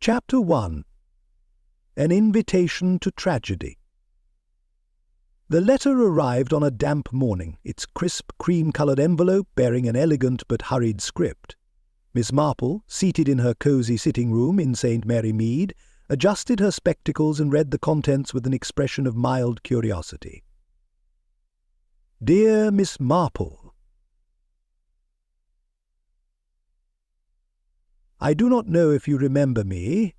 Chapter 1. An Invitation to Tragedy. The letter arrived on a damp morning, its crisp, cream-coloured envelope bearing an elegant but hurried script. Miss Marple, seated in her cosy sitting-room in St. Mary Mead, adjusted her spectacles and read the contents with an expression of mild curiosity. Dear Miss Marple, I do not know if you remember me.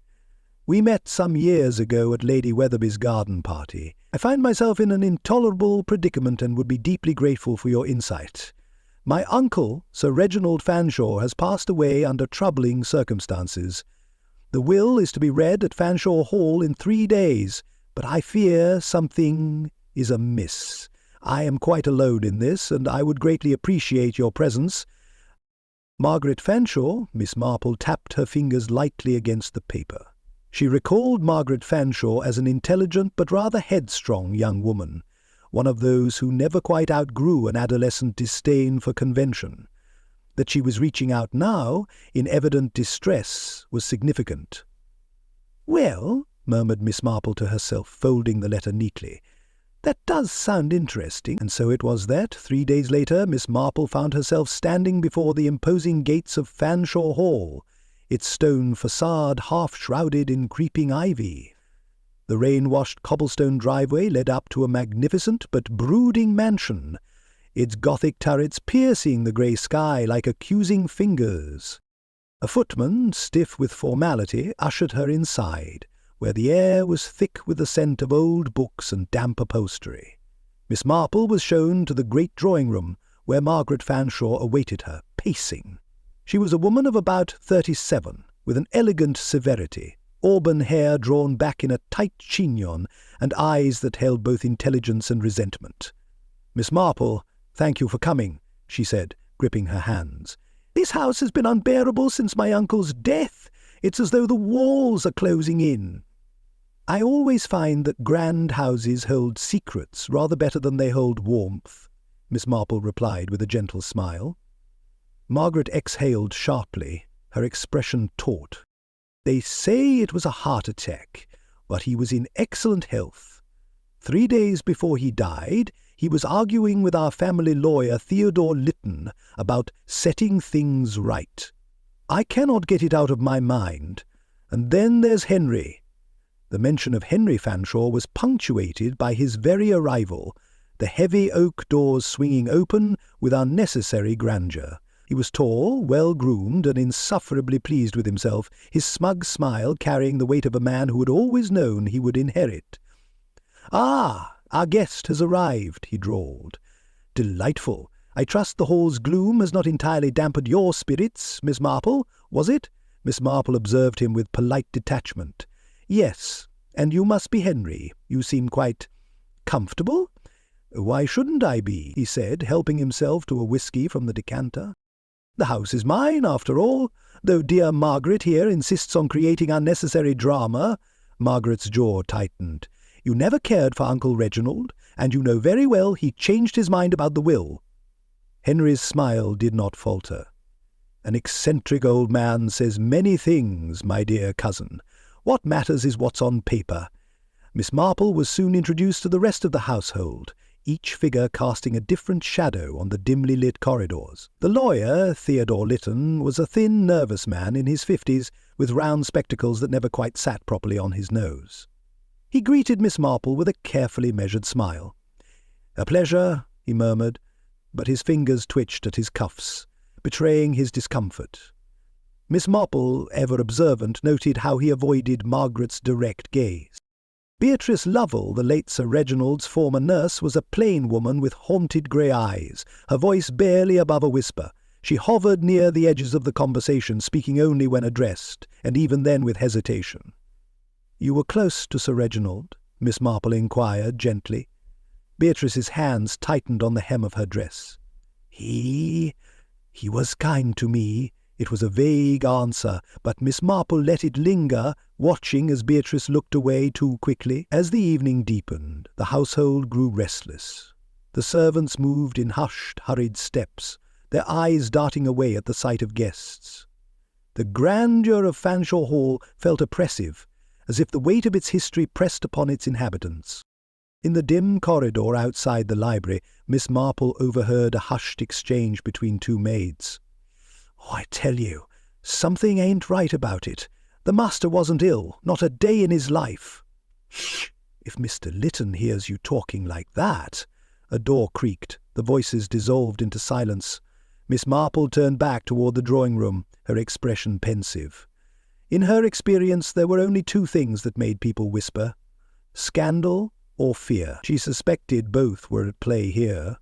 We met some years ago at Lady Weatherby's garden party. I find myself in an intolerable predicament and would be deeply grateful for your insight. My uncle, Sir Reginald Fanshawe, has passed away under troubling circumstances. The will is to be read at Fanshawe Hall in 3 days, but I fear something is amiss. I am quite alone in this, and I would greatly appreciate your presence. Margaret Fanshawe, Miss Marple tapped her fingers lightly against the paper. She recalled Margaret Fanshawe as an intelligent but rather headstrong young woman, one of those who never quite outgrew an adolescent disdain for convention. That she was reaching out now, in evident distress, was significant. "Well," murmured Miss Marple to herself, folding the letter neatly, "that does sound interesting." And so it was that, 3 days later, Miss Marple found herself standing before the imposing gates of Fanshawe Hall, its stone facade half-shrouded in creeping ivy. The rain-washed cobblestone driveway led up to a magnificent but brooding mansion, its Gothic turrets piercing the grey sky like accusing fingers. A footman, stiff with formality, ushered her inside, where the air was thick with the scent of old books and damp upholstery. Miss Marple was shown to the great drawing-room, where Margaret Fanshawe awaited her, pacing. She was a woman of about 37, with an elegant severity, auburn hair drawn back in a tight chignon, and eyes that held both intelligence and resentment. "Miss Marple, thank you for coming," she said, gripping her hands. "This house has been unbearable since my uncle's death. It's as though the walls are closing in." "I always find that grand houses hold secrets rather better than they hold warmth," Miss Marple replied with a gentle smile. Margaret exhaled sharply, her expression taut. "They say it was a heart attack, but he was in excellent health. 3 days before he died, he was arguing with our family lawyer Theodore Lytton about setting things right. I cannot get it out of my mind. And then there's Henry." The mention of Henry Fanshawe was punctuated by his very arrival, the heavy oak doors swinging open with unnecessary grandeur. He was tall, well-groomed, and insufferably pleased with himself, his smug smile carrying the weight of a man who had always known he would inherit. "Ah, our guest has arrived," he drawled. "Delightful. I trust the hall's gloom has not entirely dampened your spirits, Miss Marple, was it?" Miss Marple observed him with polite detachment. "Yes, and you must be Henry. You seem quite comfortable?" "Why shouldn't I be?" he said, helping himself to a whisky from the decanter. "The house is mine, after all, though dear Margaret here insists on creating unnecessary drama." Margaret's jaw tightened. "You never cared for Uncle Reginald, and you know very well he changed his mind about the will." Henry's smile did not falter. "An eccentric old man says many things, my dear cousin. What matters is what's on paper." Miss Marple was soon introduced to the rest of the household, each figure casting a different shadow on the dimly lit corridors. The lawyer, Theodore Lytton, was a thin, nervous man in his 50s, with round spectacles that never quite sat properly on his nose. He greeted Miss Marple with a carefully measured smile. "A pleasure," he murmured, but his fingers twitched at his cuffs, betraying his discomfort. Miss Marple, ever observant, noted how he avoided Margaret's direct gaze. Beatrice Lovell, the late Sir Reginald's former nurse, was a plain woman with haunted grey eyes, her voice barely above a whisper. She hovered near the edges of the conversation, speaking only when addressed, and even then with hesitation. "You were close to Sir Reginald?" Miss Marple inquired gently. Beatrice's hands tightened on the hem of her dress. He was kind to me." It was a vague answer, but Miss Marple let it linger, watching as Beatrice looked away too quickly. As the evening deepened, the household grew restless. The servants moved in hushed, hurried steps, their eyes darting away at the sight of guests. The grandeur of Fanshawe Hall felt oppressive, as if the weight of its history pressed upon its inhabitants. In the dim corridor outside the library, Miss Marple overheard a hushed exchange between two maids. "Oh, I tell you, something ain't right about it. The master wasn't ill, not a day in his life." "Shh! If Mr. Lytton hears you talking like that—" A door creaked. The voices dissolved into silence. Miss Marple turned back toward the drawing-room, her expression pensive. In her experience, there were only two things that made people whisper: scandal or fear. She suspected both were at play here.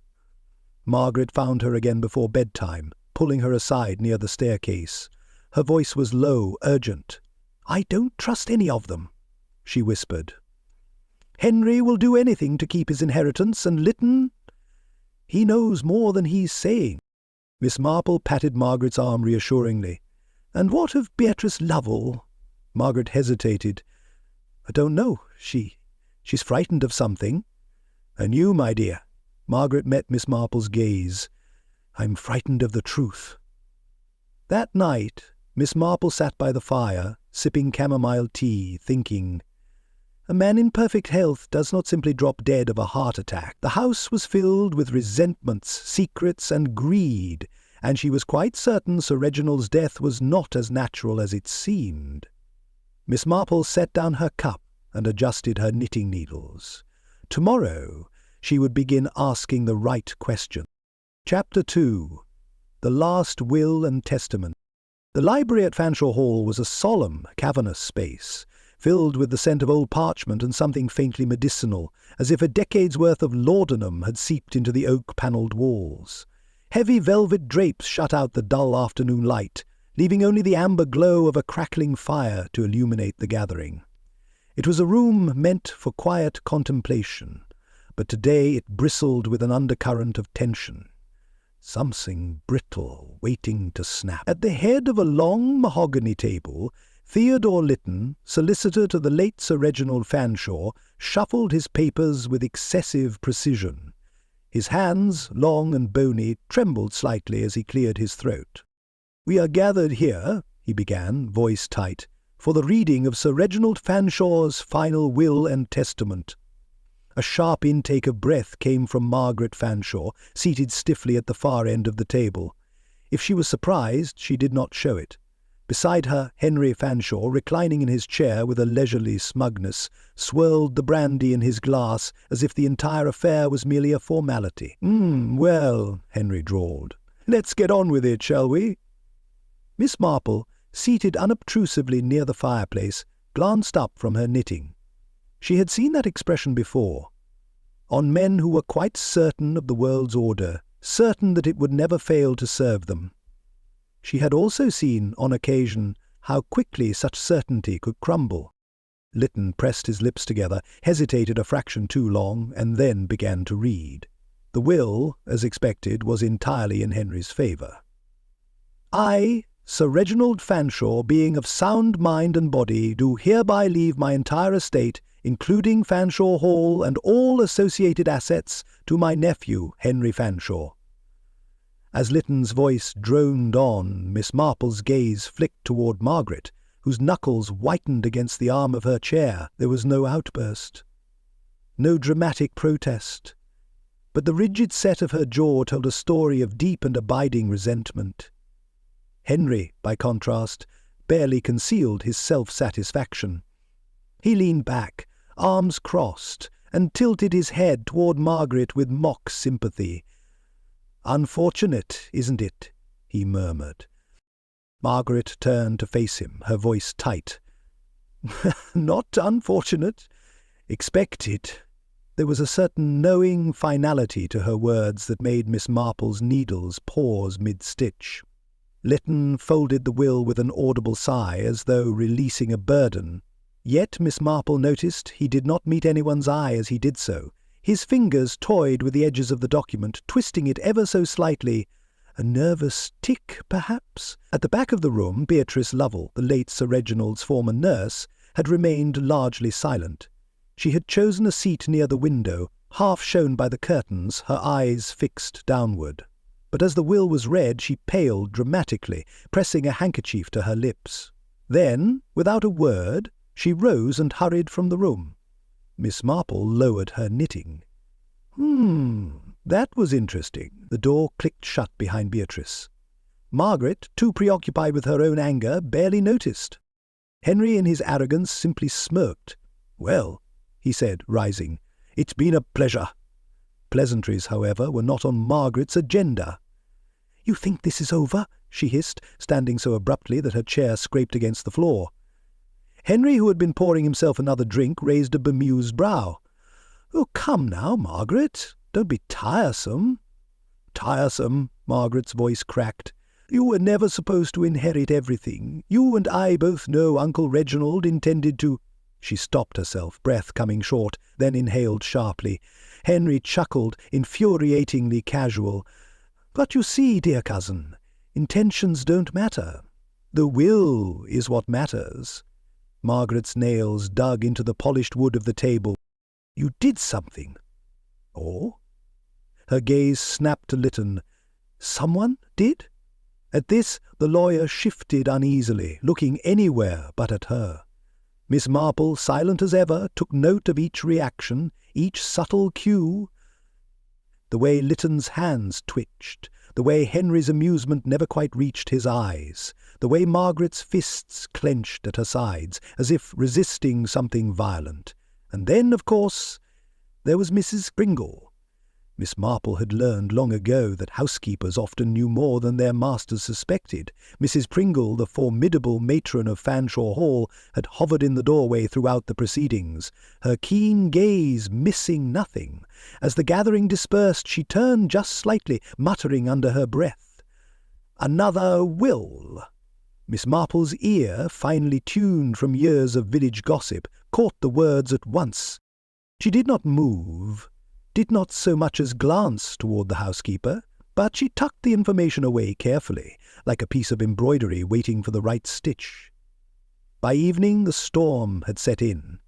Margaret found her again before bedtime, pulling her aside near the staircase. Her voice was low, urgent. "I don't trust any of them," she whispered. "Henry will do anything to keep his inheritance, and Lytton, he knows more than he's saying." Miss Marple patted Margaret's arm reassuringly. "And what of Beatrice Lovell?" Margaret hesitated. "I don't know. She's frightened of something." "And you, my dear?" Margaret met Miss Marple's gaze. "I'm frightened of the truth." That night, Miss Marple sat by the fire, sipping chamomile tea, thinking. A man in perfect health does not simply drop dead of a heart attack. The house was filled with resentments, secrets, and greed, and she was quite certain Sir Reginald's death was not as natural as it seemed. Miss Marple set down her cup and adjusted her knitting needles. Tomorrow she would begin asking the right question. Chapter 2. The Last Will and Testament. The library at Fanshawe Hall was a solemn, cavernous space, filled with the scent of old parchment and something faintly medicinal, as if a decade's worth of laudanum had seeped into the oak-panelled walls. Heavy velvet drapes shut out the dull afternoon light, leaving only the amber glow of a crackling fire to illuminate the gathering. It was a room meant for quiet contemplation, but today it bristled with an undercurrent of tension. Something brittle, waiting to snap. At the head of a long mahogany table, Theodore Lytton, solicitor to the late Sir Reginald Fanshawe, shuffled his papers with excessive precision. His hands, long and bony, trembled slightly as he cleared his throat. "We are gathered here," he began, voice tight, "for the reading of Sir Reginald Fanshawe's final will and testament." A sharp intake of breath came from Margaret Fanshawe, seated stiffly at the far end of the table. If she was surprised, she did not show it. Beside her, Henry Fanshawe, reclining in his chair with a leisurely smugness, swirled the brandy in his glass as if the entire affair was merely a formality. Well," Henry drawled, "let's get on with it, shall we?" Miss Marple, seated unobtrusively near the fireplace, glanced up from her knitting. She had seen that expression before, on men who were quite certain of the world's order, certain that it would never fail to serve them. She had also seen, on occasion, how quickly such certainty could crumble. Lytton pressed his lips together, hesitated a fraction too long, and then began to read. The will, as expected, was entirely in Henry's favour. "I, Sir Reginald Fanshawe, being of sound mind and body, do hereby leave my entire estate, including Fanshawe Hall and all associated assets, to my nephew, Henry Fanshawe." As Lytton's voice droned on, Miss Marple's gaze flicked toward Margaret, whose knuckles whitened against the arm of her chair. There was no outburst, no dramatic protest, but the rigid set of her jaw told a story of deep and abiding resentment. Henry, by contrast, barely concealed his self-satisfaction. He leaned back, arms crossed, and tilted his head toward Margaret with mock sympathy. "Unfortunate, isn't it?" he murmured. Margaret turned to face him, her voice tight. "Not unfortunate. Expected." There was a certain knowing finality to her words that made Miss Marple's needles pause mid-stitch. Lytton folded the will with an audible sigh, as though releasing a burden. Yet Miss Marple noticed he did not meet anyone's eye as he did so. His fingers toyed with the edges of the document, twisting it ever so slightly. A nervous tick, perhaps? At the back of the room, Beatrice Lovell, the late Sir Reginald's former nurse, had remained largely silent. She had chosen a seat near the window, half shown by the curtains, her eyes fixed downward. but as the will was read she paled dramatically, pressing a handkerchief to her lips. Then, without a word, she rose and hurried from the room. Miss Marple lowered her knitting. That was interesting. The door clicked shut behind Beatrice. Margaret, too preoccupied with her own anger, barely noticed. Henry, in his arrogance, simply smirked. "Well," he said, rising, "it's been a pleasure." Pleasantries, however, were not on Margaret's agenda. "You think this is over?" she hissed, standing so abruptly that her chair scraped against the floor. Henry, who had been pouring himself another drink, raised a bemused brow. "Oh, come now, Margaret. Don't be tiresome." "Tiresome," Margaret's voice cracked. "You were never supposed to inherit everything. You and I both know Uncle Reginald intended to—" She stopped herself, breath coming short, then inhaled sharply. Henry chuckled, infuriatingly casual. "But you see, dear cousin, intentions don't matter. The will is what matters." Margaret's nails dug into the polished wood of the table. "You did something." "Oh?" Her gaze snapped to Lytton. "Someone did?" At this the lawyer shifted uneasily, looking anywhere but at her. Miss Marple, silent as ever, took note of each reaction, each subtle cue. The way Lytton's hands twitched, the way Henry's amusement never quite reached his eyes, the way Margaret's fists clenched at her sides, as if resisting something violent. And then, of course, there was Mrs. Pringle. Miss Marple had learned long ago that housekeepers often knew more than their masters suspected. Mrs. Pringle, the formidable matron of Fanshawe Hall, had hovered in the doorway throughout the proceedings, her keen gaze missing nothing. As the gathering dispersed, she turned just slightly, muttering under her breath, "Another will." Miss Marple's ear, finely tuned from years of village gossip, caught the words at once. She did not move, did not so much as glance toward the housekeeper, but she tucked the information away carefully, like a piece of embroidery waiting for the right stitch. By evening the storm had set in.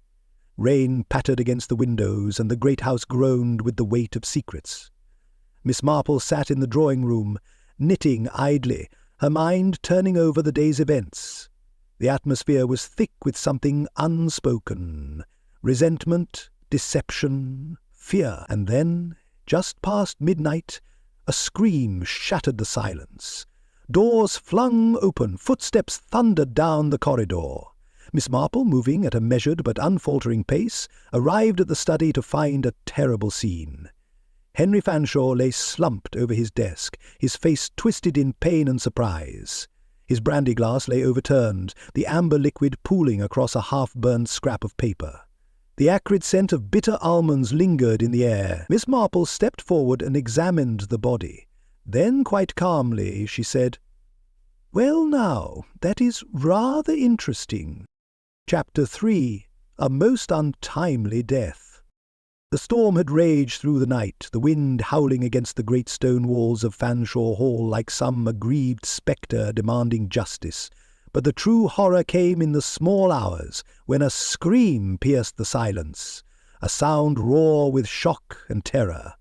Rain pattered against the windows, and the great house groaned with the weight of secrets. Miss Marple sat in the drawing-room, knitting idly, her mind turning over the day's events. The atmosphere was thick with something unspoken, resentment, deception, fear. And then, just past midnight, a scream shattered the silence. Doors flung open, footsteps thundered down the corridor. Miss Marple, moving at a measured but unfaltering pace, arrived at the study to find a terrible scene. Henry Fanshawe lay slumped over his desk, his face twisted in pain and surprise. His brandy-glass lay overturned, the amber liquid pooling across a half-burned scrap of paper. The acrid scent of bitter almonds lingered in the air. Miss Marple stepped forward and examined the body. Then, quite calmly, she said, "Well now, that is rather interesting. Chapter 3. A most untimely death." The storm had raged through the night, the wind howling against the great stone walls of Fanshawe Hall like some aggrieved spectre demanding justice. But the true horror came in the small hours, when a scream pierced the silence, a sound raw with shock and terror.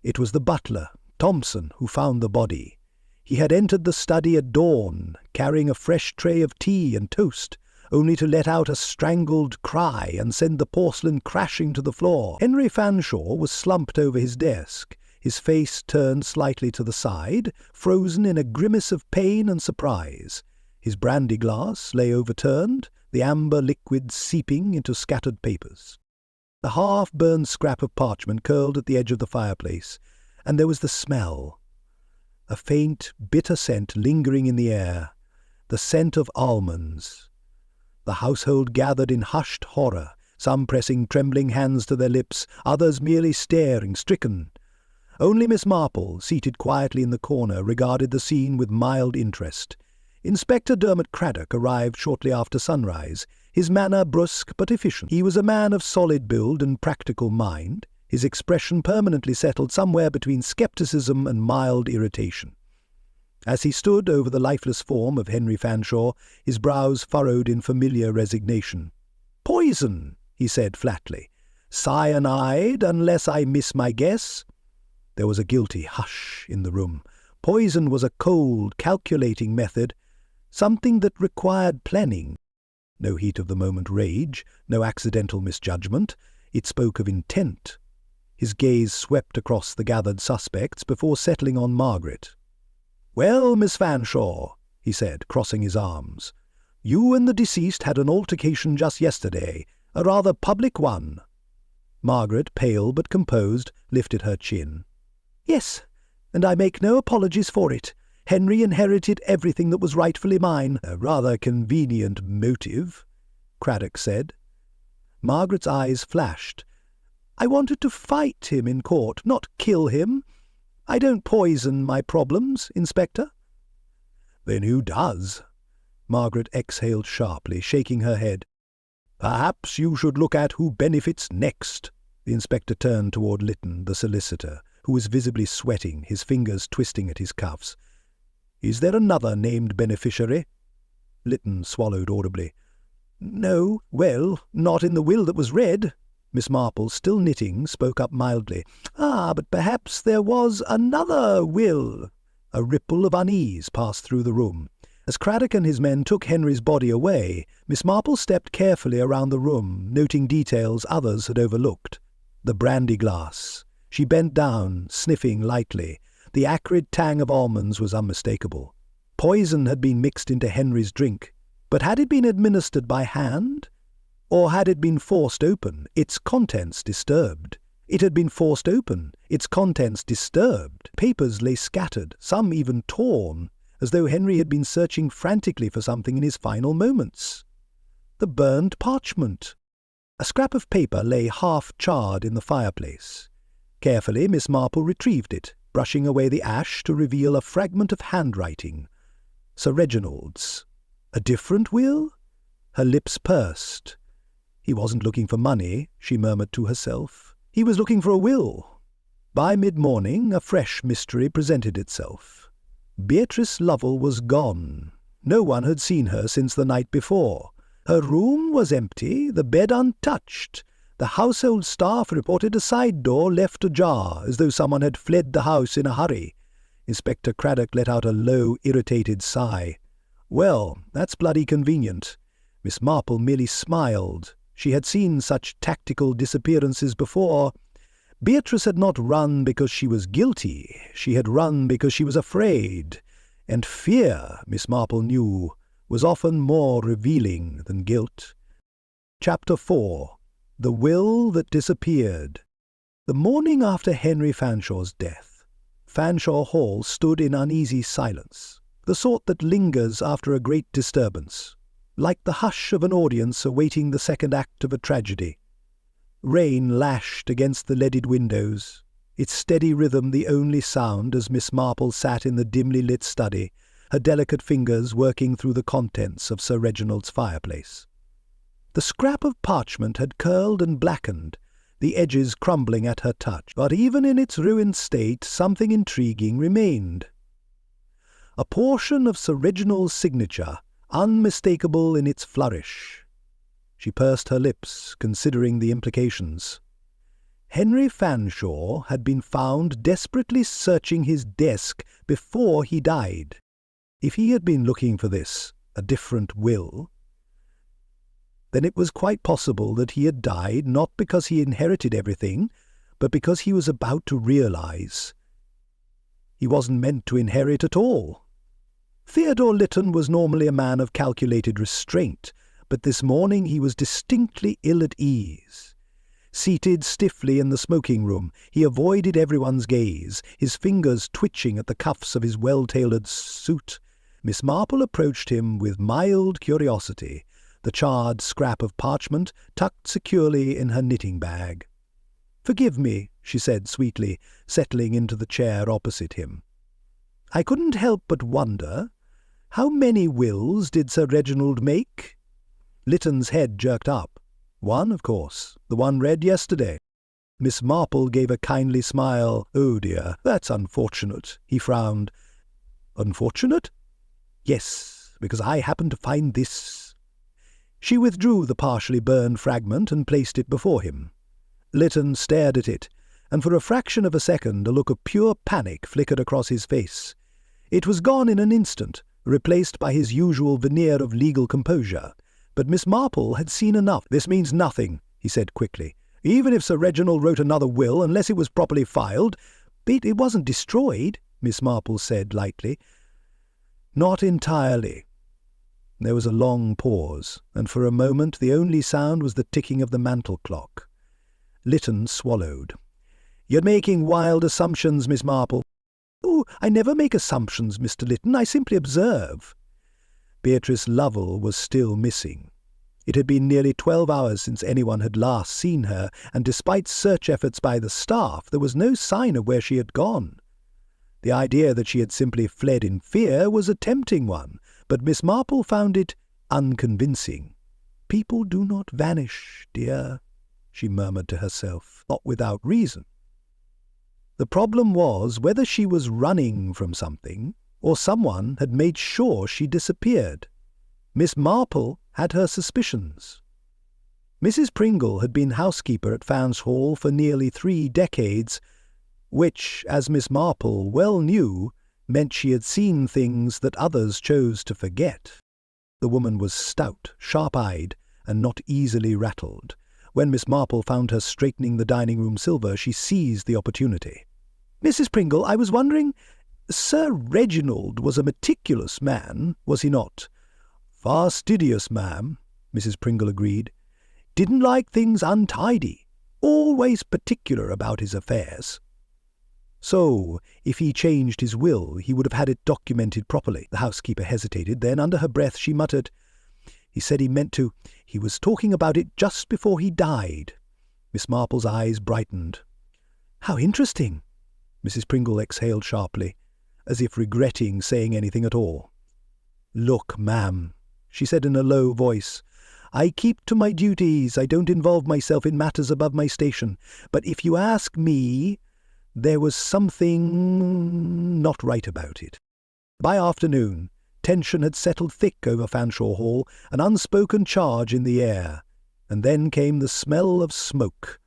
It was the butler, Thompson, who found the body. He had entered the study at dawn, carrying a fresh tray of tea and toast, only to let out a strangled cry and send the porcelain crashing to the floor. Henry Fanshawe was slumped over his desk, his face turned slightly to the side, frozen in a grimace of pain and surprise. His brandy-glass lay overturned, the amber liquid seeping into scattered papers. The half-burned scrap of parchment curled at the edge of the fireplace, and there was the smell. A faint, bitter scent lingering in the air, the scent of almonds. The household gathered in hushed horror, some pressing trembling hands to their lips, others merely staring, stricken. Only Miss Marple, seated quietly in the corner, regarded the scene with mild interest. Inspector Dermot Craddock arrived shortly after sunrise, his manner brusque but efficient. He was a man of solid build and practical mind, his expression permanently settled somewhere between scepticism and mild irritation. As he stood over the lifeless form of Henry Fanshawe, his brows furrowed in familiar resignation. "Poison," he said flatly. "Cyanide, unless I miss my guess." There was a guilty hush in the room. Poison was a cold, calculating method, something that required planning. No heat-of-the-moment rage, no accidental misjudgment. It spoke of intent. His gaze swept across the gathered suspects before settling on Margaret. "Well, Miss Fanshawe," he said, crossing his arms, "you and the deceased had an altercation just yesterday, a rather public one." Margaret, pale but composed, lifted her chin. "Yes, and I make no apologies for it. Henry inherited everything that was rightfully mine." "A rather convenient motive," Craddock said. Margaret's eyes flashed. "I wanted to fight him in court, not kill him. I don't poison my problems, Inspector." "Then who does?" Margaret exhaled sharply, shaking her head. "Perhaps you should look at who benefits next." The inspector turned toward Lytton, the solicitor, who was visibly sweating, his fingers twisting at his cuffs. "Is there another named beneficiary?" Lytton swallowed audibly. "No, well, not in the will that was read." Miss Marple, still knitting, spoke up mildly. "But perhaps there was another will." A ripple of unease passed through the room. As Craddock and his men took Henry's body away, Miss Marple stepped carefully around the room, noting details others had overlooked. The brandy glass. She bent down, sniffing lightly. The acrid tang of almonds was unmistakable. Poison had been mixed into Henry's drink, but had it been administered by hand? Or had it been forced open, its contents disturbed? It had been forced open, its contents disturbed. Papers lay scattered, some even torn, as though Henry had been searching frantically for something in his final moments. The burned parchment. A scrap of paper lay half-charred in the fireplace. Carefully, Miss Marple retrieved it, brushing away the ash to reveal a fragment of handwriting. Sir Reginald's. A different will? Her lips pursed. He wasn't looking for money, she murmured to herself. He was looking for a will. By mid-morning, a fresh mystery presented itself. Beatrice Lovell was gone. No one had seen her since the night before. Her room was empty, the bed untouched. The household staff reported a side door left ajar, as though someone had fled the house in a hurry. Inspector Craddock let out a low, irritated sigh. "Well, that's bloody convenient." Miss Marple merely smiled. She had seen such tactical disappearances before. Beatrice had not run because she was guilty. She had run because she was afraid. And fear, Miss Marple knew, was often more revealing than guilt. Chapter 4. The Will That Disappeared. The morning after Henry Fanshaw's death, Fanshawe Hall stood in uneasy silence, the sort that lingers after a great disturbance, like the hush of an audience awaiting the second act of a tragedy. Rain lashed against the leaded windows, its steady rhythm the only sound as Miss Marple sat in the dimly lit study, her delicate fingers working through the contents of Sir Reginald's fireplace. The scrap of parchment had curled and blackened, the edges crumbling at her touch, but even in its ruined state something intriguing remained. A portion of Sir Reginald's signature, unmistakable in its flourish. She pursed her lips, considering the implications. Henry Fanshawe had been found desperately searching his desk before he died. If he had been looking for this, a different will, then it was quite possible that he had died not because he inherited everything, but because he was about to realize he wasn't meant to inherit at all. Theodore Lytton was normally a man of calculated restraint, but this morning he was distinctly ill at ease. Seated stiffly in the smoking room, he avoided everyone's gaze, his fingers twitching at the cuffs of his well-tailored suit. Miss Marple approached him with mild curiosity, the charred scrap of parchment tucked securely in her knitting bag. "Forgive me," she said sweetly, settling into the chair opposite him. "I couldn't help but wonder, how many wills did Sir Reginald make?" Lytton's head jerked up. "One, of course, the one read yesterday." Miss Marple gave a kindly smile. "Oh dear, that's unfortunate," he frowned. "Unfortunate?" "Yes, because I happened to find this." She withdrew the partially burned fragment and placed it before him. Lytton stared at it, and for a fraction of a second a look of pure panic flickered across his face. It was gone in an instant, replaced by his usual veneer of legal composure. But Miss Marple had seen enough. "This means nothing," he said quickly. "Even if Sir Reginald wrote another will, unless it was properly filed—" "But it wasn't destroyed," Miss Marple said lightly. "Not entirely." There was a long pause, and for a moment the only sound was the ticking of the mantel clock. Lytton swallowed. "You're making wild assumptions, Miss Marple." "Oh, I never make assumptions, Mr. Lytton. I simply observe." Beatrice Lovell was still missing. It had been nearly 12 hours since anyone had last seen her, and despite search efforts by the staff, there was no sign of where she had gone. The idea that she had simply fled in fear was a tempting one, but Miss Marple found it unconvincing. "People do not vanish, dear," she murmured to herself, not without reason. The problem was whether she was running from something, or someone had made sure she disappeared. Miss Marple had her suspicions. Mrs. Pringle had been housekeeper at Fanshall for nearly 3 decades, which, as Miss Marple well knew, meant she had seen things that others chose to forget. The woman was stout, sharp-eyed, and not easily rattled. When Miss Marple found her straightening the dining-room silver, she seized the opportunity. "Mrs. Pringle, I was wondering, Sir Reginald was a meticulous man, was he not?" "Fastidious, ma'am," Mrs. Pringle agreed. "Didn't like things untidy. Always particular about his affairs." "So, if he changed his will, he would have had it documented properly." The housekeeper hesitated, then under her breath she muttered, "He said he meant to. He was talking about it just before he died." Miss Marple's eyes brightened. "How interesting!" Mrs. Pringle exhaled sharply, as if regretting saying anything at all. "Look, ma'am," she said in a low voice, "I keep to my duties. I don't involve myself in matters above my station. But if you ask me, there was something not right about it." By afternoon, tension had settled thick over Fanshawe Hall, an unspoken charge in the air, and then came the smell of smoke.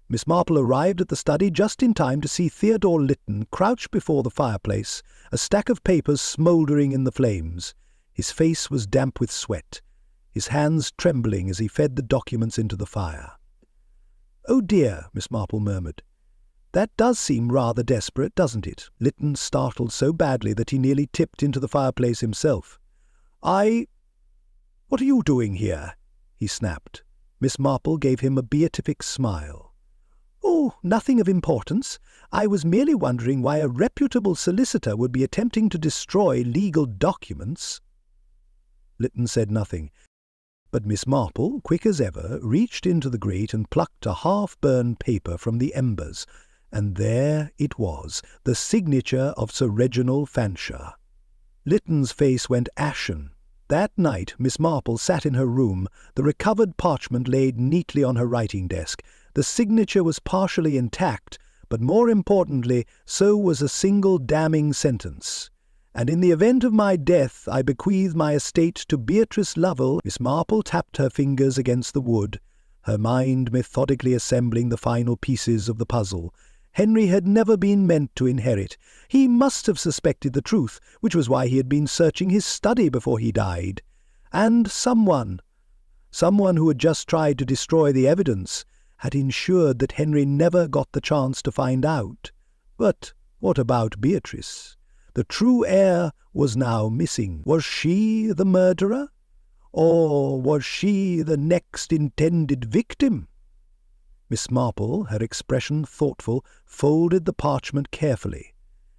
Miss Marple arrived at the study just in time to see Theodore Lytton crouched before the fireplace, a stack of papers smouldering in the flames. His face was damp with sweat, his hands trembling as he fed the documents into the fire. "Oh dear," Miss Marple murmured. "That does seem rather desperate, doesn't it?" Lytton startled so badly that he nearly tipped into the fireplace himself. "What are you doing here?" he snapped. Miss Marple gave him a beatific smile. "Oh, nothing of importance. I was merely wondering why a reputable solicitor would be attempting to destroy legal documents." Lytton said nothing, but Miss Marple, quick as ever, reached into the grate and plucked a half-burned paper from the embers, and there it was, the signature of Sir Reginald Fanshawe. Lytton's face went ashen. That night Miss Marple sat in her room, the recovered parchment laid neatly on her writing desk. The signature was partially intact, but more importantly, so was a single damning sentence. "And in the event of my death, I bequeath my estate to Beatrice Lovell." Miss Marple tapped her fingers against the wood, her mind methodically assembling the final pieces of the puzzle. Henry had never been meant to inherit. He must have suspected the truth, which was why he had been searching his study before he died. And someone who had just tried to destroy the evidence, had ensured that Henry never got the chance to find out. But what about Beatrice? The true heir was now missing. Was she the murderer? Or was she the next intended victim? Miss Marple, her expression thoughtful, folded the parchment carefully.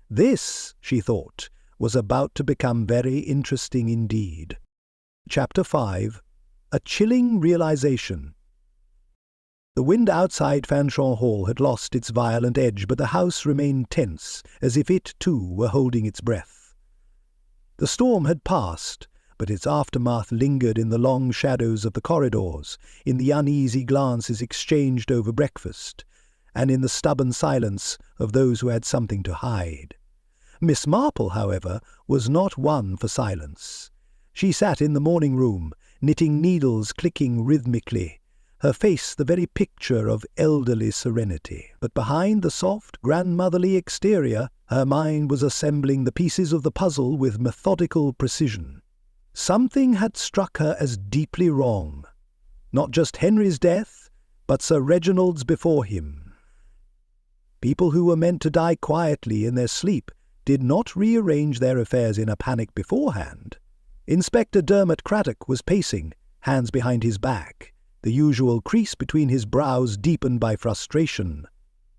This, she thought, was about to become very interesting indeed. Chapter 5. A chilling realization. The wind outside Fanshawe Hall had lost its violent edge, but the house remained tense, as if it too were holding its breath. The storm had passed, but its aftermath lingered in the long shadows of the corridors, in the uneasy glances exchanged over breakfast, and in the stubborn silence of those who had something to hide. Miss Marple, however, was not one for silence. She sat in the morning room, knitting needles clicking rhythmically, her face the very picture of elderly serenity. But behind the soft, grandmotherly exterior, her mind was assembling the pieces of the puzzle with methodical precision. Something had struck her as deeply wrong. Not just Henry's death, but Sir Reginald's before him. People who were meant to die quietly in their sleep did not rearrange their affairs in a panic beforehand. Inspector Dermot Craddock was pacing, hands behind his back, the usual crease between his brows deepened by frustration.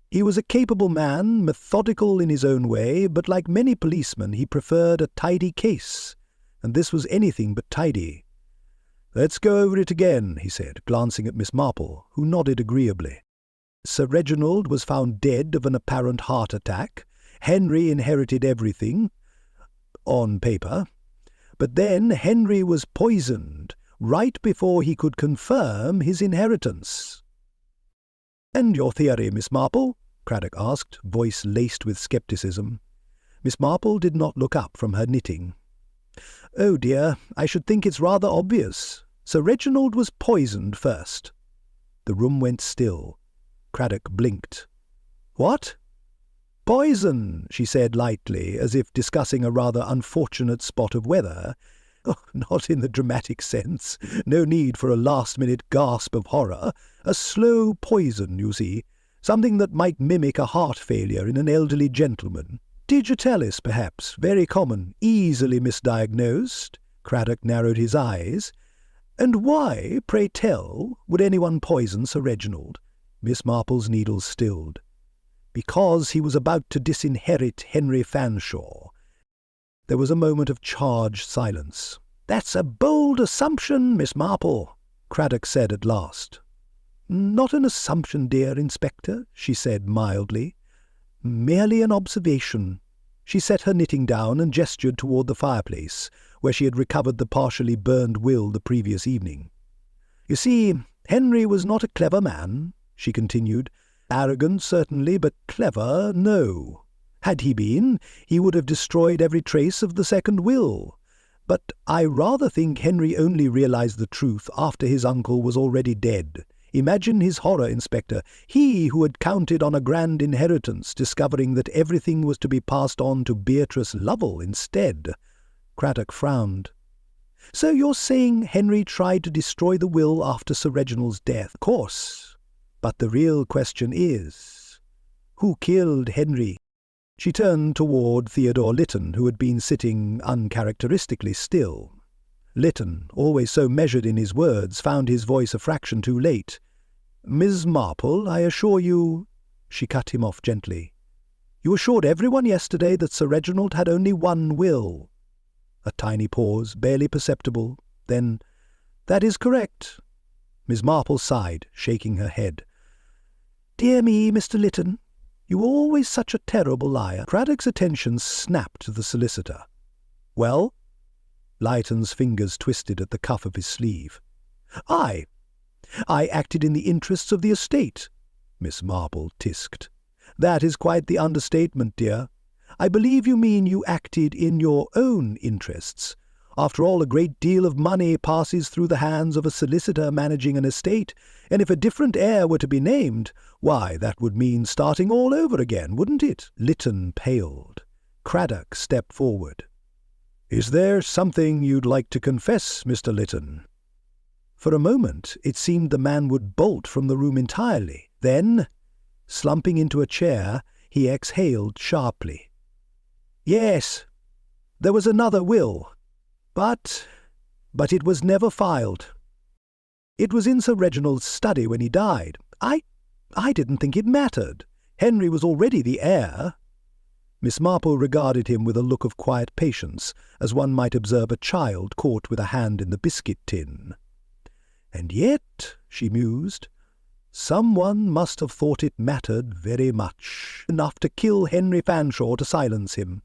He was a capable man, methodical in his own way, but like many policemen he preferred a tidy case, and this was anything but tidy. "Let's go over it again," he said, glancing at Miss Marple, who nodded agreeably. Sir Reginald was found dead of an apparent heart attack. Henry inherited everything, on paper. But then Henry was poisoned right before he could confirm his inheritance. "And your theory, Miss Marple?" Craddock asked, voice laced with scepticism. Miss Marple did not look up from her knitting. "Oh dear, I should think it's rather obvious. Sir Reginald was poisoned first." The room went still. Craddock blinked. "What?" "Poison," she said lightly, as if discussing a rather unfortunate spot of weather. "Oh, not in the dramatic sense. No need for a last-minute gasp of horror. A slow poison, you see. Something that might mimic a heart failure in an elderly gentleman. Digitalis, perhaps. Very common. Easily misdiagnosed." Craddock narrowed his eyes. "And why, pray tell, would anyone poison Sir Reginald?" Miss Marple's needles stilled. "Because he was about to disinherit Henry Fanshawe." There was a moment of charged silence. "That's a bold assumption, Miss Marple," Craddock said at last. "Not an assumption, dear Inspector," she said mildly. "Merely an observation." She set her knitting down and gestured toward the fireplace, where she had recovered the partially burned will the previous evening. "You see, Henry was not a clever man," she continued. "Arrogant, certainly, but clever, no. Had he been, he would have destroyed every trace of the second will. But I rather think Henry only realized the truth after his uncle was already dead. Imagine his horror, Inspector. He who had counted on a grand inheritance, discovering that everything was to be passed on to Beatrice Lovell instead." Craddock frowned. "So you're saying Henry tried to destroy the will after Sir Reginald's death?" "Of course. But the real question is, who killed Henry?" She turned toward Theodore Lytton, who had been sitting uncharacteristically still. Lytton, always so measured in his words, found his voice a fraction too late. "Miss Marple, I assure you—" She cut him off gently. "You assured everyone yesterday that Sir Reginald had only one will." A tiny pause, barely perceptible. Then, "That is correct." Miss Marple sighed, shaking her head. "Dear me, Mr. Lytton, you were always such a terrible liar." Craddock's attention snapped to the solicitor. "Well?" Lytton's fingers twisted at the cuff of his sleeve. I acted in the interests of the estate," Miss Marple tisked. "That is quite the understatement, dear. I believe you mean you acted in your own interests. After all, a great deal of money passes through the hands of a solicitor managing an estate, and if a different heir were to be named, why, that would mean starting all over again, wouldn't it?" Lytton paled. Craddock stepped forward. "Is there something you'd like to confess, Mr. Lytton?" For a moment it seemed the man would bolt from the room entirely. Then, slumping into a chair, he exhaled sharply. "Yes, there was another will. But it was never filed. It was in Sir Reginald's study when he died. I didn't think it mattered. Henry was already the heir." Miss Marple regarded him with a look of quiet patience, as one might observe a child caught with a hand in the biscuit tin. "And yet," she mused, "someone must have thought it mattered very much, enough to kill Henry Fanshawe to silence him."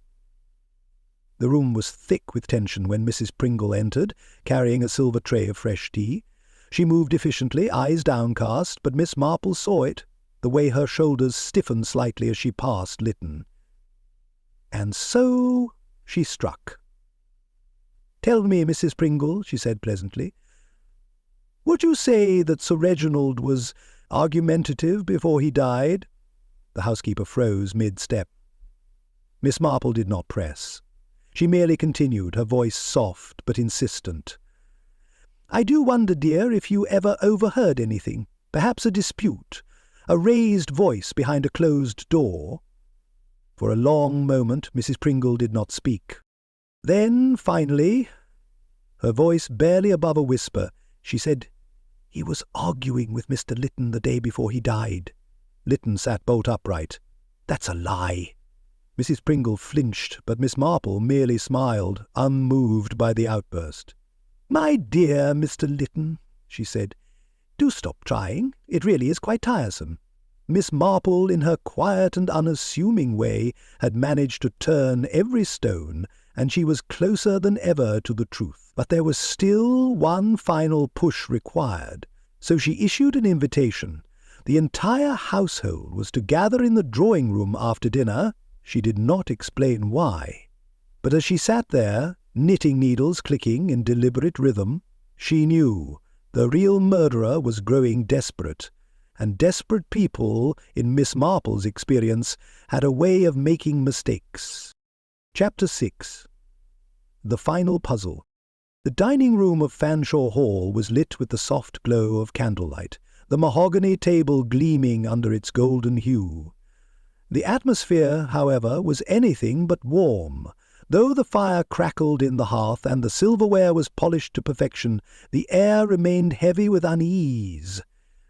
The room was thick with tension when Mrs. Pringle entered, carrying a silver tray of fresh tea. She moved efficiently, eyes downcast, but Miss Marple saw it, the way her shoulders stiffened slightly as she passed Lytton. And so she struck. "Tell me, Mrs. Pringle," she said pleasantly, Would you say that Sir Reginald was argumentative before he died?" The housekeeper froze mid-step. Miss Marple did not press. She merely continued, her voice soft but insistent. "I do wonder, dear, if you ever overheard anything, perhaps a dispute, a raised voice behind a closed door." For a long moment Mrs. Pringle did not speak. Then, finally, her voice barely above a whisper, she said, "He was arguing with Mr. Lytton the day before he died." Lytton sat bolt upright. "That's a lie." Mrs. Pringle flinched, but Miss Marple merely smiled, unmoved by the outburst. "My dear Mr. Lytton," she said, "do stop trying. It really is quite tiresome." Miss Marple, in her quiet and unassuming way, had managed to turn every stone, and she was closer than ever to the truth. But there was still one final push required, so she issued an invitation. The entire household was to gather in the drawing-room after dinner. She did not explain why. But as she sat there, knitting needles clicking in deliberate rhythm, she knew the real murderer was growing desperate, and desperate people, in Miss Marple's experience, had a way of making mistakes. Chapter 6. The Final Puzzle. The dining-room of Fanshawe Hall was lit with the soft glow of candlelight, the mahogany table gleaming under its golden hue. The atmosphere, however, was anything but warm. Though the fire crackled in the hearth and the silverware was polished to perfection, the air remained heavy with unease,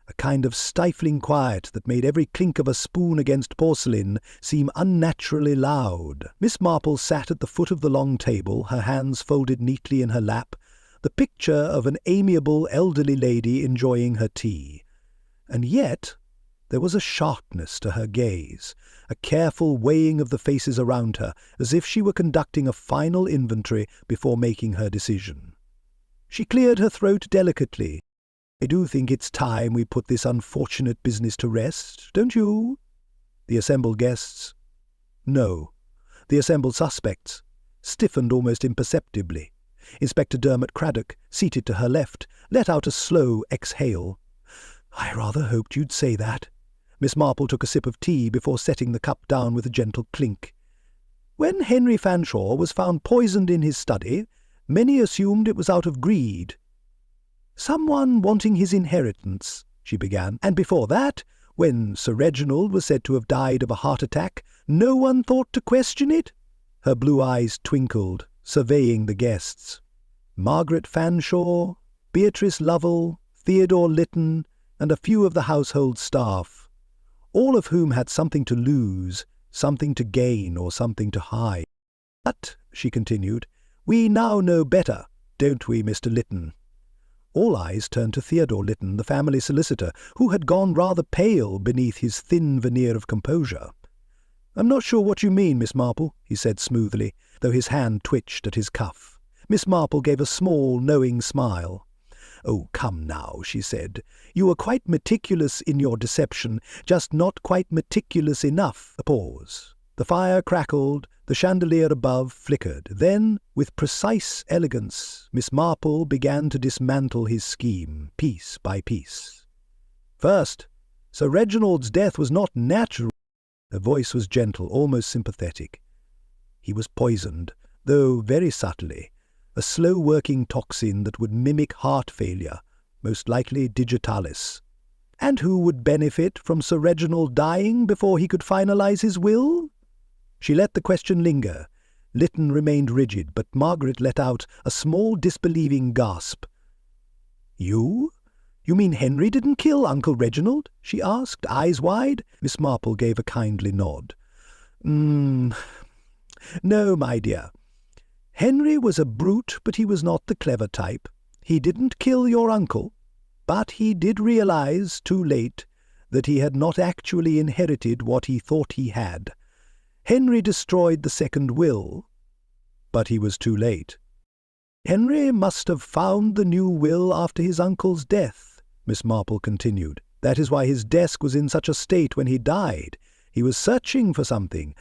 a kind of stifling quiet that made every clink of a spoon against porcelain seem unnaturally loud. Miss Marple sat at the foot of the long table, her hands folded neatly in her lap, the picture of an amiable elderly lady enjoying her tea. And yet there was a sharpness to her gaze, a careful weighing of the faces around her, as if she were conducting a final inventory before making her decision. She cleared her throat delicately. "I do think it's time we put this unfortunate business to rest, don't you?" The assembled guests? No. The assembled suspects stiffened almost imperceptibly. Inspector Dermot Craddock, seated to her left, let out a slow exhale. "I rather hoped you'd say that." Miss Marple took a sip of tea before setting the cup down with a gentle clink. "When Henry Fanshawe was found poisoned in his study, many assumed it was out of greed. Someone wanting his inheritance," she began, "and before that, when Sir Reginald was said to have died of a heart attack, no one thought to question it." Her blue eyes twinkled, surveying the guests. Margaret Fanshawe, Beatrice Lovell, Theodore Lytton, and a few of the household staff, all of whom had something to lose, something to gain, or something to hide. "But," she continued, "we now know better, don't we, Mr. Lytton?" All eyes turned to Theodore Lytton, the family solicitor, who had gone rather pale beneath his thin veneer of composure. "I'm not sure what you mean, Miss Marple," he said smoothly, though his hand twitched at his cuff. Miss Marple gave a small, knowing smile. "Oh, come now," she said. "You were quite meticulous in your deception, just not quite meticulous enough." A pause. The fire crackled, the chandelier above flickered. Then, with precise elegance, Miss Marple began to dismantle his scheme, piece by piece. "First, Sir Reginald's death was not natural." Her voice was gentle, almost sympathetic. "He was poisoned, though very subtly. A slow-working toxin that would mimic heart failure, most likely digitalis. And who would benefit from Sir Reginald dying before he could finalize his will?" She let the question linger. Lytton remained rigid, but Margaret let out a small disbelieving gasp. "You? You mean Henry didn't kill Uncle Reginald?" she asked, eyes wide. Miss Marple gave a kindly nod. No, my dear. Henry was a brute, but he was not the clever type. He didn't kill your uncle, but he did realize, too late, that he had not actually inherited what he thought he had. Henry destroyed the second will, but he was too late. Henry must have found the new will after his uncle's death, Miss Marple continued. That is why his desk was in such a state when he died. He was searching for something,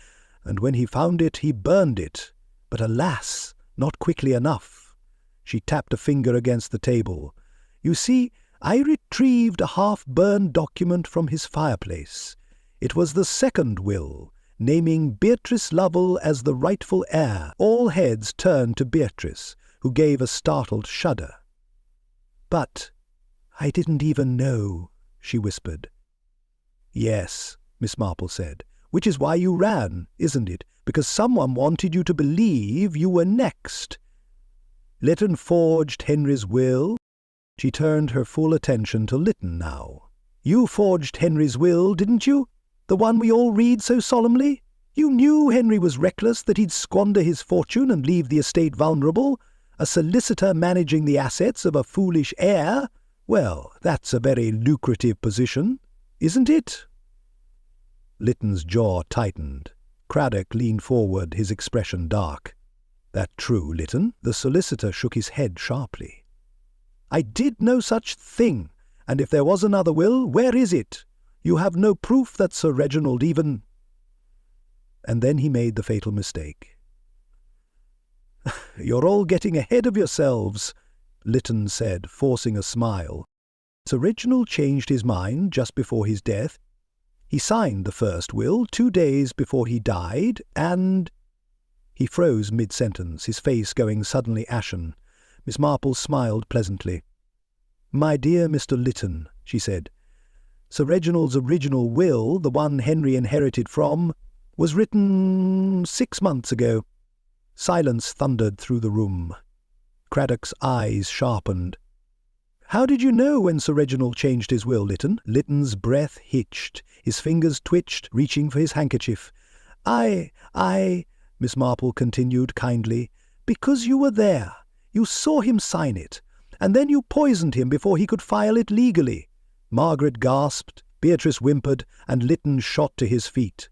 and when he found it, he burned it. But alas, not quickly enough. She tapped a finger against the table. You see, I retrieved a half-burned document from his fireplace. It was the second will, naming Beatrice Lovell as the rightful heir. All heads turned to Beatrice, who gave a startled shudder. "But I didn't even know," she whispered. "Yes," Miss Marple said, "which is why you ran, isn't it? Because someone wanted you to believe you were next. Lytton forged Henry's will." She turned her full attention to Lytton now. "You forged Henry's will, didn't you? The one we all read so solemnly? You knew Henry was reckless, that he'd squander his fortune and leave the estate vulnerable. A solicitor managing the assets of a foolish heir? Well, that's a very lucrative position, isn't it?" Lytton's jaw tightened. Craddock leaned forward, his expression dark. "That true, Lytton?" The solicitor shook his head sharply. "I did no such thing, and if there was another will, where is it? You have no proof that Sir Reginald even—" And then he made the fatal mistake. "You're all getting ahead of yourselves," Lytton said, forcing a smile. "Sir Reginald changed his mind just before his death. He signed the first will 2 days before he died, and—" He froze mid-sentence, his face going suddenly ashen. Miss Marple smiled pleasantly. "My dear Mr. Lytton," she said, "Sir Reginald's original will, the one Henry inherited from, was written 6 months ago." Silence thundered through the room. Craddock's eyes sharpened. "How did you know when Sir Reginald changed his will, Lytton?" Lytton's breath hitched. His fingers twitched, reaching for his handkerchief. I, Miss Marple continued kindly, "because you were there. You saw him sign it, and then you poisoned him before he could file it legally." Margaret gasped, Beatrice whimpered, and Lytton shot to his feet.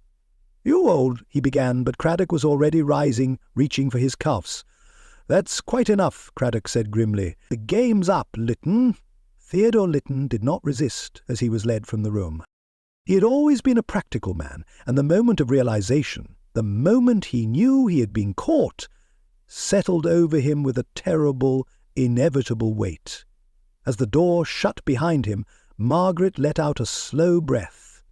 "You old—" he began, but Craddock was already rising, reaching for his cuffs. "That's quite enough," Craddock said grimly. "The game's up, Lytton." Theodore Lytton did not resist as he was led from the room. He had always been a practical man, and the moment of realization, the moment he knew he had been caught, settled over him with a terrible, inevitable weight. As the door shut behind him, Margaret let out a slow breath.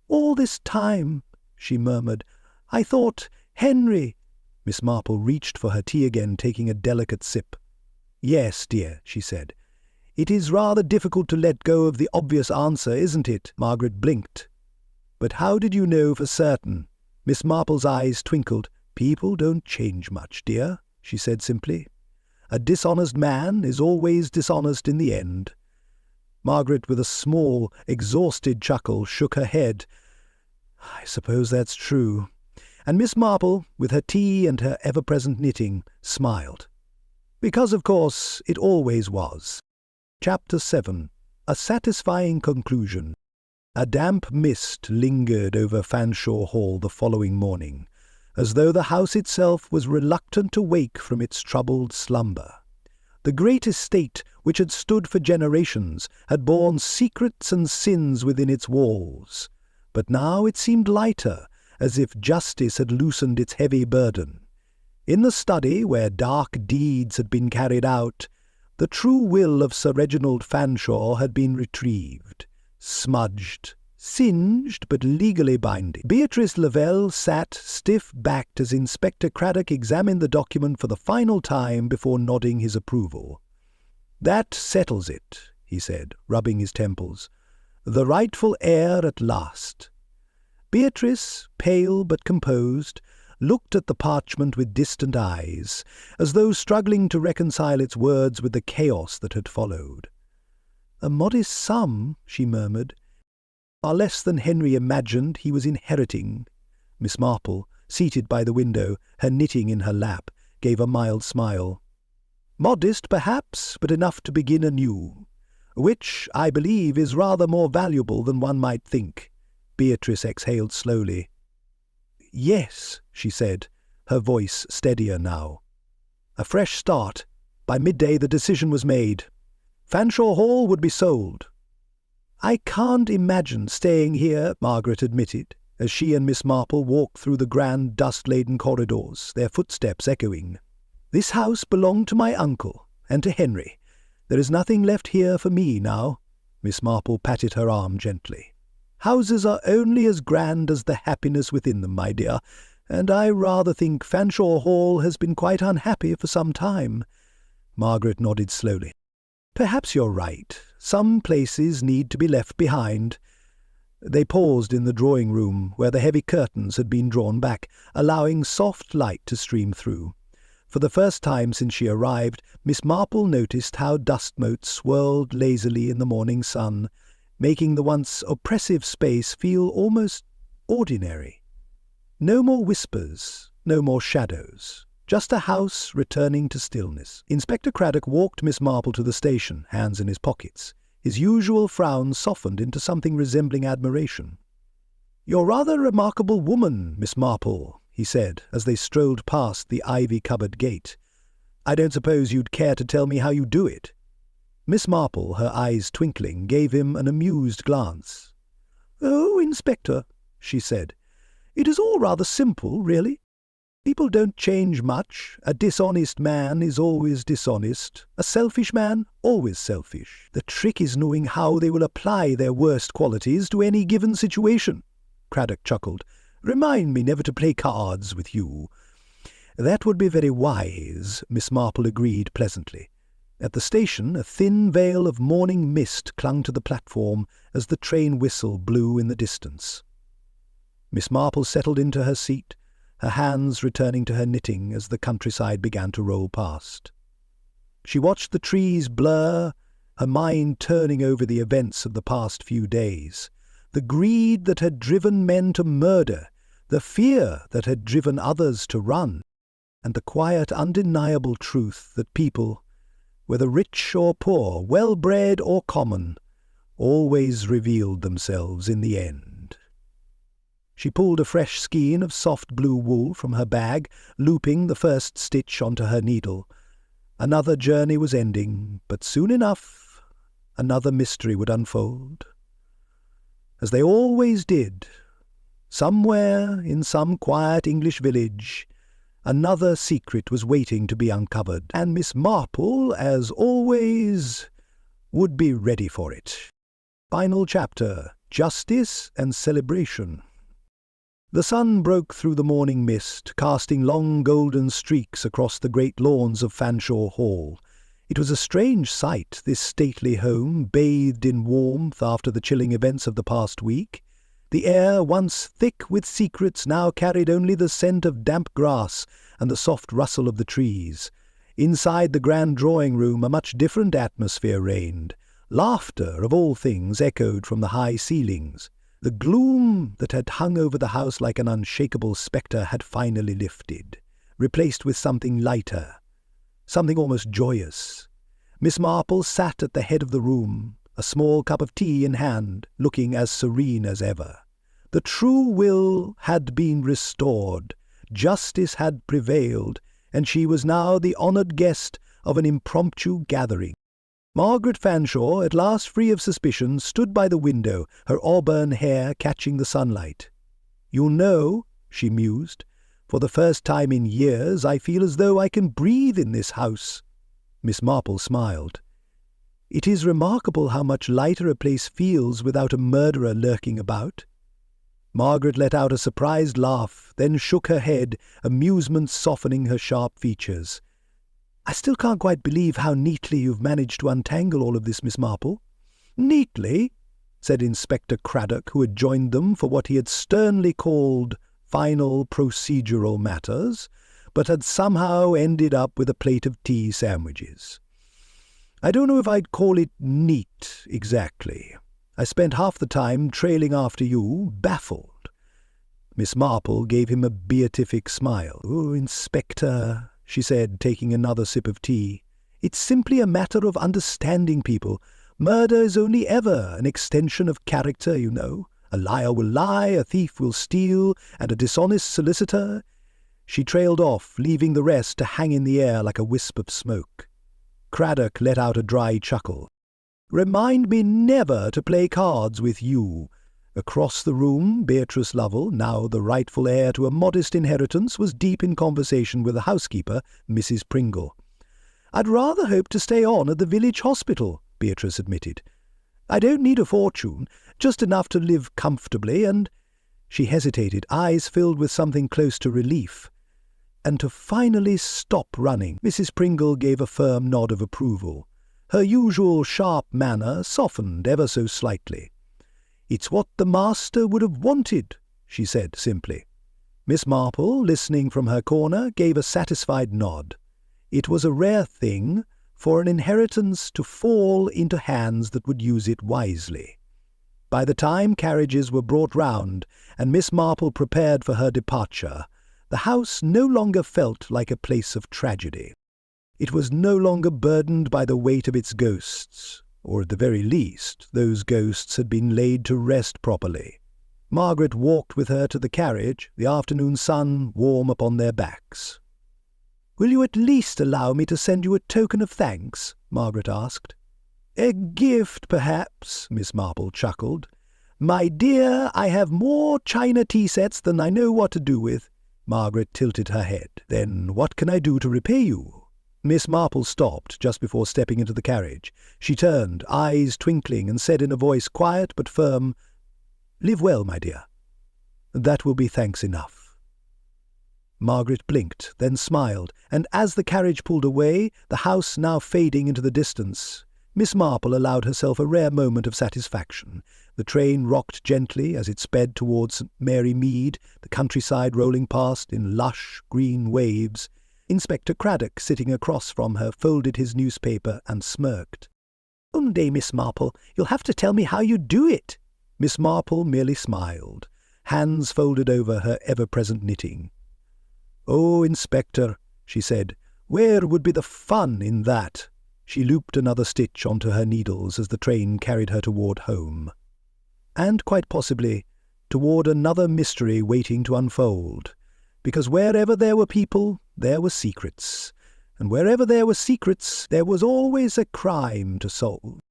"All this time," she murmured, "I thought Henry—" Miss Marple reached for her tea again, taking a delicate sip. "Yes, dear," she said. "It is rather difficult to let go of the obvious answer, isn't it?" Margaret blinked. "But how did you know for certain?" Miss Marple's eyes twinkled. "People don't change much, dear," she said simply. "A dishonest man is always dishonest in the end." Margaret, with a small, exhausted chuckle, shook her head. "I suppose that's true." And Miss Marple, with her tea and her ever-present knitting, smiled. Because, of course, it always was. Chapter 7. A satisfying conclusion. A damp mist lingered over Fanshawe Hall the following morning, as though the house itself was reluctant to wake from its troubled slumber. The great estate, which had stood for generations, had borne secrets and sins within its walls, but now it seemed lighter, as if justice had loosened its heavy burden. In the study, where dark deeds had been carried out, the true will of Sir Reginald Fanshawe had been retrieved, smudged, singed, but legally binding. Beatrice Lavelle sat stiff-backed as Inspector Craddock examined the document for the final time before nodding his approval. "That settles it," he said, rubbing his temples. "The rightful heir at last." Beatrice, pale but composed, looked at the parchment with distant eyes, as though struggling to reconcile its words with the chaos that had followed. "A modest sum," she murmured, "far less than Henry imagined he was inheriting." Miss Marple, seated by the window, her knitting in her lap, gave a mild smile. "Modest, perhaps, but enough to begin anew, which, I believe, is rather more valuable than one might think." Beatrice exhaled slowly. "Yes," she said, her voice steadier now. "A fresh start. By midday the decision was made. Fanshawe Hall would be sold." "I can't imagine staying here," Margaret admitted, as she and Miss Marple walked through the grand dust-laden corridors, their footsteps echoing. "This house belonged to my uncle and to Henry. There is nothing left here for me now. Miss Marple patted her arm gently. Houses are only as grand as the happiness within them, my dear, and I rather think Fanshawe Hall has been quite unhappy for some time. Margaret nodded slowly. Perhaps you're right. Some places need to be left behind. They paused in the drawing-room, where the heavy curtains had been drawn back, allowing soft light to stream through. For the first time since she arrived, Miss Marple noticed how dust motes swirled lazily in the morning sun, making the once oppressive space feel almost ordinary. No more whispers, no more shadows, just a house returning to stillness. Inspector Craddock walked Miss Marple to the station, hands in his pockets. His usual frown softened into something resembling admiration. "You're rather a remarkable woman, Miss Marple," he said, as they strolled past the ivy-covered gate. "I don't suppose you'd care to tell me how you do it?" Miss Marple, her eyes twinkling, gave him an amused glance. "Oh, Inspector," she said, "it is all rather simple, really. People don't change much. A dishonest man is always dishonest. A selfish man, always selfish. The trick is knowing how they will apply their worst qualities to any given situation." Craddock chuckled. "Remind me never to play cards with you." "That would be very wise," Miss Marple agreed pleasantly. At the station, a thin veil of morning mist clung to the platform as the train whistle blew in the distance. Miss Marple settled into her seat, her hands returning to her knitting as the countryside began to roll past. She watched the trees blur, her mind turning over the events of the past few days, the greed that had driven men to murder, the fear that had driven others to run, and the quiet, undeniable truth that people, whether rich or poor, well-bred or common, always revealed themselves in the end. She pulled a fresh skein of soft blue wool from her bag, looping the first stitch onto her needle. Another journey was ending, but soon enough another mystery would unfold. As they always did, somewhere in some quiet English village, another secret was waiting to be uncovered, and Miss Marple, as always, would be ready for it. Final chapter: Justice and Celebration. The sun broke through the morning mist, casting long golden streaks across the great lawns of Fanshawe Hall. It was a strange sight, this stately home, bathed in warmth after the chilling events of the past week. The air, once thick with secrets, now carried only the scent of damp grass and the soft rustle of the trees. Inside the grand drawing-room a much different atmosphere reigned. Laughter, of all things, echoed from the high ceilings. The gloom that had hung over the house like an unshakable spectre had finally lifted, replaced with something lighter, something almost joyous. Miss Marple sat at the head of the room, a small cup of tea in hand, looking as serene as ever. The true will had been restored, justice had prevailed, and she was now the honoured guest of an impromptu gathering. Margaret Fanshawe, at last free of suspicion, stood by the window, her auburn hair catching the sunlight. "You know," she mused, "for the first time in years I feel as though I can breathe in this house." Miss Marple smiled. "It is remarkable how much lighter a place feels without a murderer lurking about." Margaret let out a surprised laugh, then shook her head, amusement softening her sharp features. "I still can't quite believe how neatly you've managed to untangle all of this, Miss Marple." "Neatly?" said Inspector Craddock, who had joined them for what he had sternly called final procedural matters, but had somehow ended up with a plate of tea sandwiches. "I don't know if I'd call it neat, exactly. I spent half the time trailing after you, baffled." Miss Marple gave him a beatific smile. "Oh, Inspector," she said, taking another sip of tea, "it's simply a matter of understanding people. Murder is only ever an extension of character, you know. A liar will lie, a thief will steal, and a dishonest solicitor—" She trailed off, leaving the rest to hang in the air like a wisp of smoke. Craddock let out a dry chuckle. "Remind me never to play cards with you." Across the room, Beatrice Lovell, now the rightful heir to a modest inheritance, was deep in conversation with the housekeeper, Mrs. Pringle. "I'd rather hope to stay on at the village hospital," Beatrice admitted. "I don't need a fortune, just enough to live comfortably and—" She hesitated, eyes filled with something close to relief. "And to finally stop running." Mrs. Pringle gave a firm nod of approval. Her usual sharp manner softened ever so slightly. "It's what the master would have wanted," she said simply. Miss Marple, listening from her corner, gave a satisfied nod. It was a rare thing for an inheritance to fall into hands that would use it wisely. By the time carriages were brought round and Miss Marple prepared for her departure, the house no longer felt like a place of tragedy. It was no longer burdened by the weight of its ghosts, or at the very least, those ghosts had been laid to rest properly. Margaret walked with her to the carriage, the afternoon sun warm upon their backs. "Will you at least allow me to send you a token of thanks?" Margaret asked. "A gift, perhaps," Miss Marple chuckled. "My dear, I have more china tea sets than I know what to do with." Margaret tilted her head. "Then what can I do to repay you?" Miss Marple stopped just before stepping into the carriage. She turned, eyes twinkling, and said in a voice quiet but firm, "Live well, my dear. That will be thanks enough." Margaret blinked, then smiled, and as the carriage pulled away, the house now fading into the distance, Miss Marple allowed herself a rare moment of satisfaction. The train rocked gently as it sped towards St. Mary Mead, the countryside rolling past in lush green waves. Inspector Craddock, sitting across from her, folded his newspaper and smirked. "Some day, Miss Marple, you'll have to tell me how you do it." Miss Marple merely smiled, hands folded over her ever-present knitting. "Oh, Inspector," she said, "where would be the fun in that?" She looped another stitch onto her needles as the train carried her toward home. And quite possibly toward another mystery waiting to unfold, because wherever there were people, there were secrets, and wherever there were secrets, there was always a crime to solve.